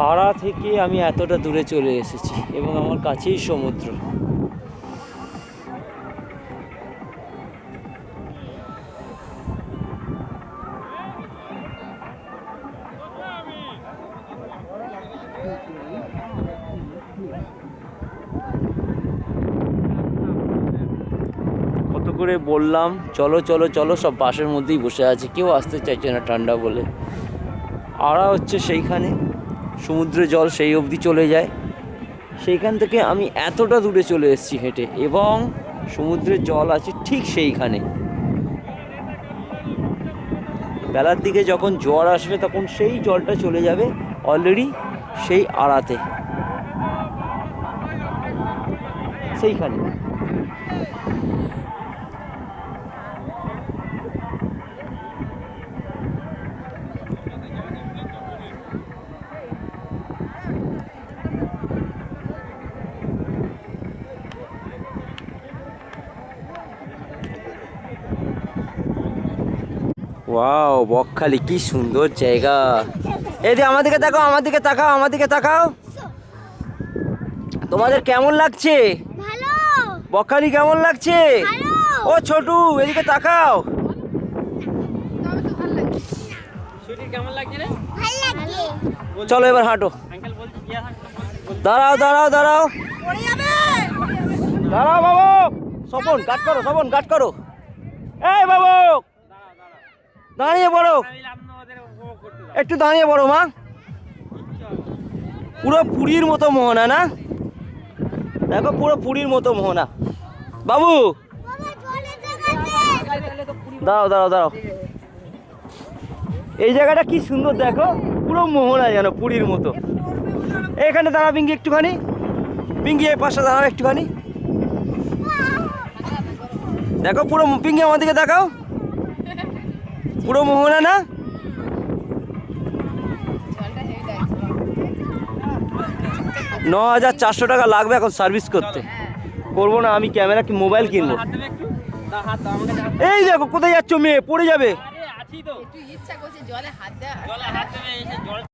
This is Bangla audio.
আড়া থেকে আমি এতটা দূরে চলে এসেছি এবং আমার কাছেই সমুদ্র। কত করে বললাম চলো চলো চলো, সব বাসের মধ্যেই বসে আছে, কেউ আসতে চাইছে না ঠান্ডা বলে। আড়া হচ্ছে সেইখানে, সমুদ্রের জল সেই অবধি চলে যায়, সেইখান থেকে আমি এতটা দূরে চলে এসেছি হেঁটে, এবং সমুদ্রের জল আছে ঠিক সেইখানে। বেলার দিকে যখন জোয়ার আসবে তখন সেই জলটা চলে যাবে অলরেডি সেই আড়াতে, সেইখানে। ওয়াও, বকখালি কি সুন্দর জায়গা। এই যে আমার দিকে তাকাও, আমার দিকে তাকাও, আমার দিকে তাকাও। তোমাদের কেমন লাগছে? ভালো। বকখালি কেমন লাগছে? ভালো। ও ছোটু, এদিকে তাকাও। কেমন লাগছে রে? ভালো লাগছে। চলো এবার হাঁটো। দাঁড়াও দাঁড়াও দাঁড়াও পড়ে যাবে। দাঁড়াও বাবু। স্বপন কাট করো, স্বপন কাট করো। এই বাবু দাঁড়িয়ে পড়ো, একটু দাঁড়িয়ে পড়ো মা। পুরো পুরীর মতো মোহনা না, দেখো পুরো পুরীর মতো মোহনা। বাবু বাবা চলে যাচ্ছে। দাঁড়াও দাঁড়াও দাঁড়াও, এই জায়গাটা কি সুন্দর দেখো, পুরো মোহনা যেন পুরীর মতো। এখানে দাঁড়া পিঙ্কি একটুখানি, পিঙ্কি এই পাশে দাঁড়াও একটুখানি। দেখো পুরো, পিঙ্কি আমার দিকে দেখাও, পুরো মোহনা না। 9,400 টাকা লাগবে এখন সার্ভিস করতে। করবো না আমি, ক্যামেরা কি মোবাইল কিনবো। এই দেখো কোথায় যাচ্ছ মেয়ে, পড়ে যাবে। আছি তো, একটু ইচ্ছা করছে জলে হাত দেওয়া, জলে হাত দেবে এসে জল